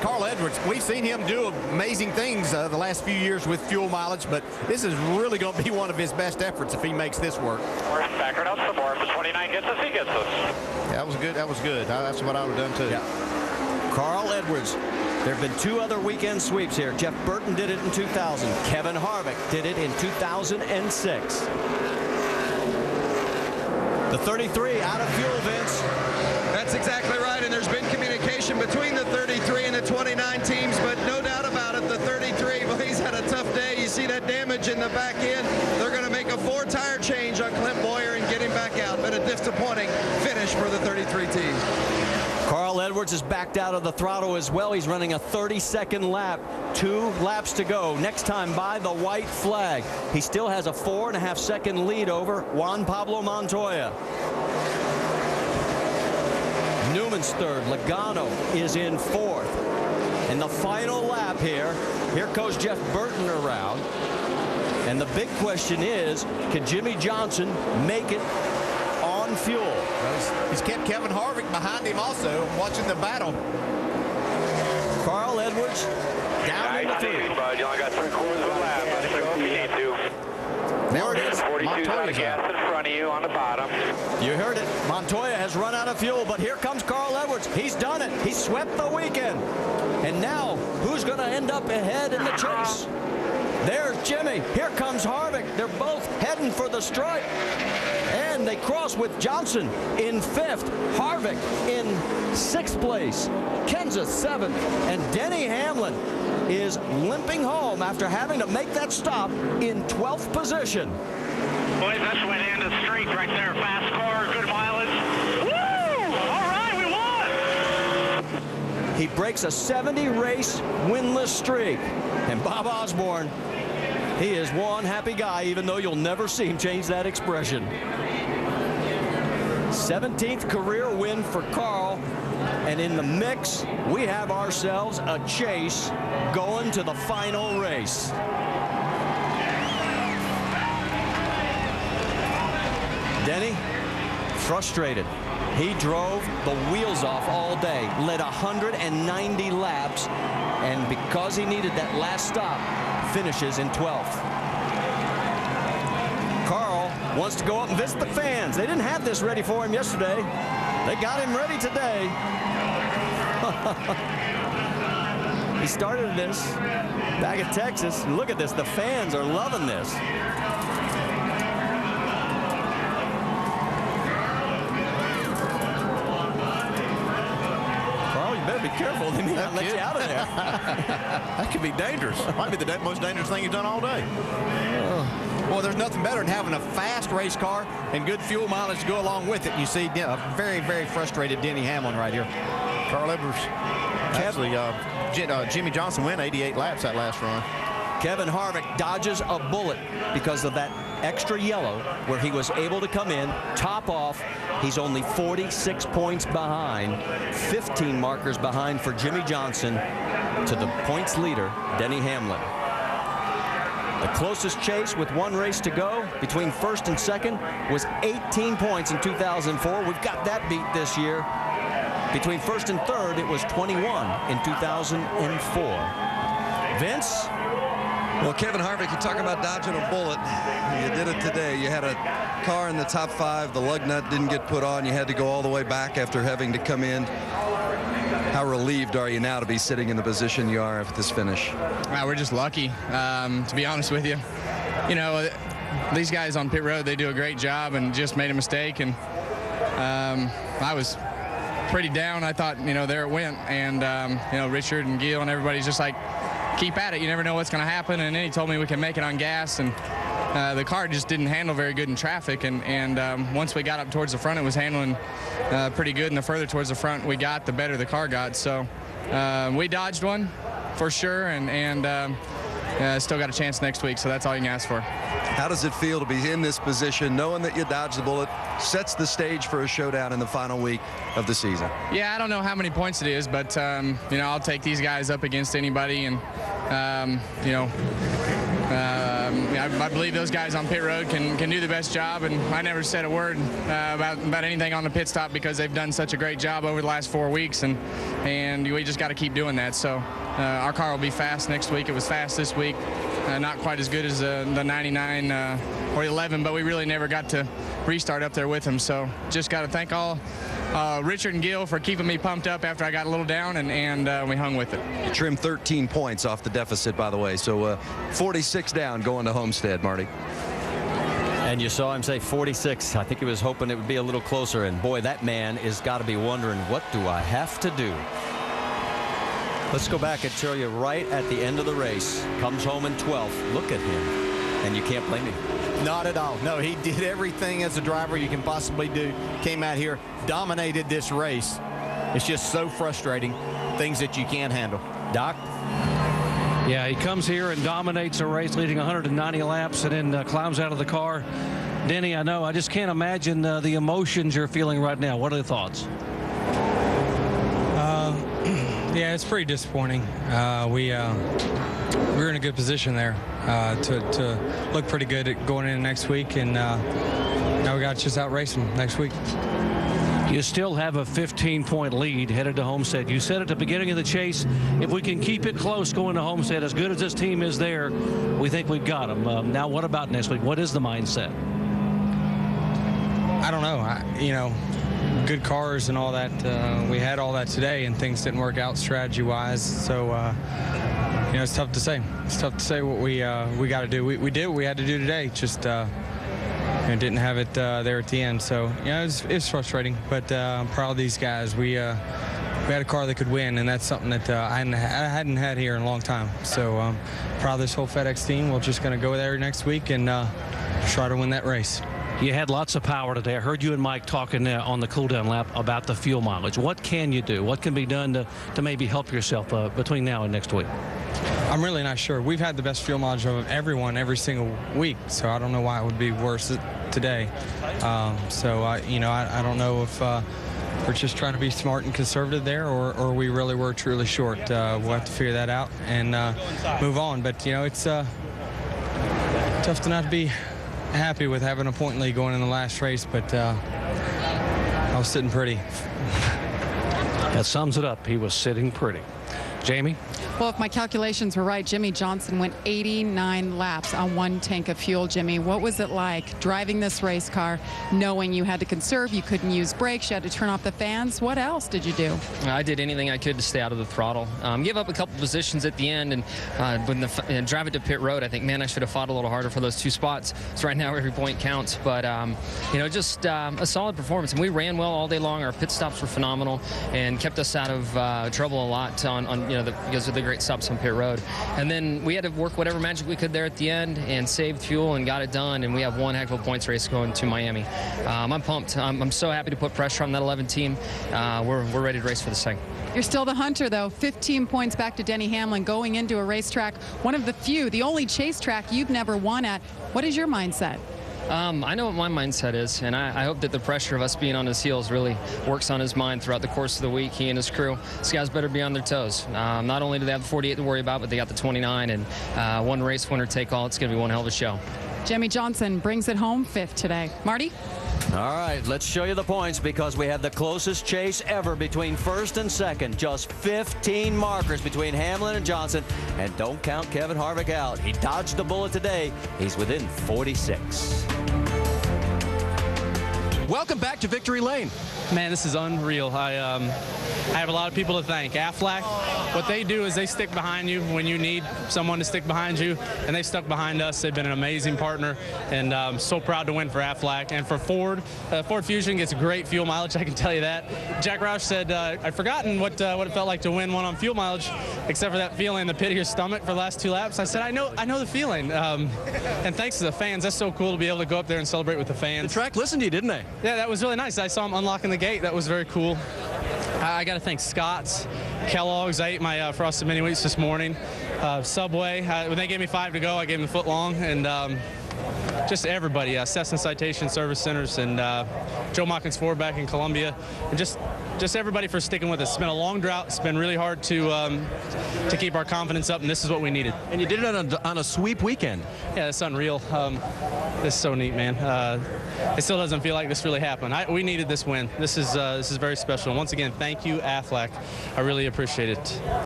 Carl Edwards, we've seen him do amazing things the last few years with fuel mileage, but this is really going to be one of his best efforts if he makes this work. We're backing up some more. If the 29 gets us, he gets us. Yeah, that was good. That was good. That's what I would have done, too. Yeah. Carl Edwards. There have been 2 other weekend sweeps here. Jeff Burton did it in 2000. Kevin Harvick did it in 2006. The 33 out of fuel, Vince. That's exactly right, and there's been communication between the 33 and the 29 teams, but no doubt about it, the 33, well, he's had a tough day. You see that damage in the back end. They're going to make a 4-tire change on Clint Boyer and get him back out, but a disappointing finish for the 33 team. Carl Edwards is backed out of the throttle as well. He's running a 32nd lap. 2 laps to go. Next time by the white flag. He still has a 4.5-second lead over Juan Pablo Montoya. Newman's third. Logano is in 4th. And the final lap here. Here goes Jeff Burton around. And the big question is, can Jimmy Johnson make it on fuel? Well, he's kept Kevin Harvick behind him also, watching the battle. Carl Edwards down in the field. Bud. You only got 3/4 of a lap. Let him go if you need to. Now it is 42's out of gas in front of you on the bottom. You heard it. Montoya has run out of fuel, but here comes Carl Edwards. He's done it. He swept the weekend. And now, who's going to end up ahead in the chase? There's Jimmy. Here comes Harvick. They're both heading for the stripe. And they cross with Johnson in 5th. Harvick in 6th place. Kenseth 7th. And Denny Hamlin is limping home after having to make that stop in 12th position. Boys, that's the way to end the streak right there. Fast car, good mileage. Woo! All right, we won! He breaks a 70-race winless streak. And Bob Osborne, he is one happy guy, even though you'll never see him change that expression. 17th career win for Carl. And in the mix, we have ourselves a chase going to the final race. Denny, frustrated. He drove the wheels off all day, led 190 laps, and because he needed that last stop, finishes in 12th. Carl wants to go up and visit the fans. They didn't have this ready for him yesterday. They got him ready today. He started this back in Texas. Look at this. The fans are loving this. Carl, you better be careful. They may not let you out of there. That could be dangerous. Might be the most dangerous thing you've done all day. Well, there's nothing better than having a fast race car and good fuel mileage to go along with it. You see a very, very frustrated Denny Hamlin right here. Carl Edwards. Actually, Jimmy Johnson went 88 laps that last run. Kevin Harvick dodges a bullet because of that extra yellow where he was able to come in, top off. He's only 46 points behind, 15 markers behind for Jimmy Johnson to the points leader, Denny Hamlin. The closest chase with 1 race to go between 1st and 2nd was 18 points in 2004. We've got that beat this year. Between 1st and 3rd, it was 21 in 2004. Vince? Well, Kevin Harvick, you talk about dodging a bullet. You did it today. You had a car in the top 5. The lug nut didn't get put on. You had to go all the way back after having to come in. How relieved are you now to be sitting in the position you are at this finish? We're just lucky, to be honest with you. You know, these guys on pit road, they do a great job and just made a mistake. And I was pretty down. I thought, you know, there it went. And, you know, Richard and Gil and everybody's just like, keep at it. You never know what's going to happen. And then he told me we can make it on gas. And the car just didn't handle very good in traffic. And once we got up towards the front, it was handling pretty good. And the further towards the front we got, the better the car got. So we dodged one for sure. And still got a chance next week. So that's all you can ask for. How does it feel to be in this position, knowing that you dodged the bullet, sets the stage for a showdown in the final week of the season? Yeah, I don't know how many points it is, but, you know, I'll take these guys up against anybody. And, you know, I believe those guys on pit road can do the best job, and I never said a word about anything on the pit stop because they've done such a great job over the last 4 weeks, and we just got to keep doing that. So our car will be fast next week. It was fast this week. Not quite as good as the 99 or 11, but we really never got to restart up there with them. So just got to thank all Richard and Gil for keeping me pumped up after I got a little down, and we hung with it. You trimmed 13 points off the deficit, by the way, so 46 down going to Homestead, Marty. And you saw him say 46. I think he was hoping it would be a little closer, and boy, that man has got to be wondering, what do I have to do? Let's go back and tell you right at the end of the race, comes home in 12th. Look at him, and you can't blame him. Not at all. No, he did everything as a driver you can possibly do. Came out here, dominated this race. It's just so frustrating, things that you can't handle. Doc? Yeah, he comes here and dominates a race, leading 190 laps, and then climbs out of the car. Denny, I know, I just can't imagine the emotions you're feeling right now. What are the thoughts? Yeah, it's pretty disappointing. We were in a good position there to look pretty good at going into next week, and now we got to just outrace them next week. You still have a 15-point lead headed to Homestead. You said at the beginning of the chase, if we can keep it close going to Homestead, as good as this team is there, we think we've got them. Now, what about next week? What is the mindset? I don't know. Good cars and all that. We had all that today, and things didn't work out strategy-wise. So, it's tough to say. It's tough to say what we got to do. We did what we had to do today. Just didn't have it there at the end. So, it's frustrating. But I'm proud of these guys. We had a car that could win, and that's something that I hadn't had here in a long time. So, proud of this whole FedEx team. We're just going to go there next week and try to win that race. You had lots of power today. I heard you and Mike talking on the cool-down lap about the fuel mileage. What can you do? What can be done to maybe help yourself between now and next week? I'm really not sure. We've had the best fuel mileage of everyone every single week, so I don't know why it would be worse today. I don't know if we're just trying to be smart and conservative there, or we really were truly short. We'll have to figure that out and move on. But, it's tough to not be happy with having a point lead going in the last race, but I was sitting pretty. That sums it up. He was sitting pretty. Jamie? Well, if my calculations were right, Jimmie Johnson went 89 laps on one tank of fuel. Jimmy, what was it like driving this race car, knowing you had to conserve, you couldn't use brakes, you had to turn off the fans? What else did you do? I did anything I could to stay out of the throttle. Give up a couple positions at the end, and drive it to pit road. I think, man, I should have fought a little harder for those 2 spots. So right now every point counts. But just a solid performance, and we ran well all day long. Our pit stops were phenomenal and kept us out of trouble a lot because of the great stops on pit road. And then we had to work whatever magic we could there at the end and saved fuel and got it done, and we have one heck of a points race going to Miami. I'm pumped. I'm so happy to put pressure on that 11 team. We're ready to race for this thing. You're still the hunter, though. 15 points back to Denny Hamlin going into a racetrack, one of the few, the only chase track you've never won at. What is your mindset? I know what my mindset is, and I hope that the pressure of us being on his heels really works on his mind throughout the course of the week. He and his crew, these guys better be on their toes. Not only do they have the 48 to worry about, but they got the 29, and one race winner take all. It's going to be one hell of a show. Jimmie Johnson brings it home 5th today. Marty? All right, let's show you the points because we had the closest chase ever between first and second. Just 15 markers between Hamlin and Johnson. And don't count Kevin Harvick out. He dodged the bullet today. He's within 46. Welcome back to Victory Lane. Man, this is unreal. I have a lot of people to thank. Aflac, what they do is they stick behind you when you need someone to stick behind you, and they stuck behind us. They've been an amazing partner, and I'm so proud to win for Aflac. And for Ford, Ford Fusion gets great fuel mileage, I can tell you that. Jack Roush said, I'd forgotten what it felt like to win one on fuel mileage, except for that feeling in the pit of your stomach for the last 2 laps. I said, I know the feeling. And thanks to the fans, that's so cool to be able to go up there and celebrate with the fans. The track listened to you, didn't they? Yeah, that was really nice. I saw them unlocking the gate. That was very cool. I got to thank Scott's, Kellogg's. I ate my Frosted Mini Wheats this morning. Subway, when they gave me 5 to go, I gave them the foot long. And just everybody, Cessna Citation Service Centers and Joe Mockins Ford back in Columbia. And just just everybody for sticking with us. It's been a long drought. It's been really hard to keep our confidence up, and this is what we needed. And you did it on a sweep weekend. Yeah, it's unreal. This is so neat, man. It still doesn't feel like this really happened. We needed this win. This is very special. And once again, thank you, Aflac. I really appreciate it.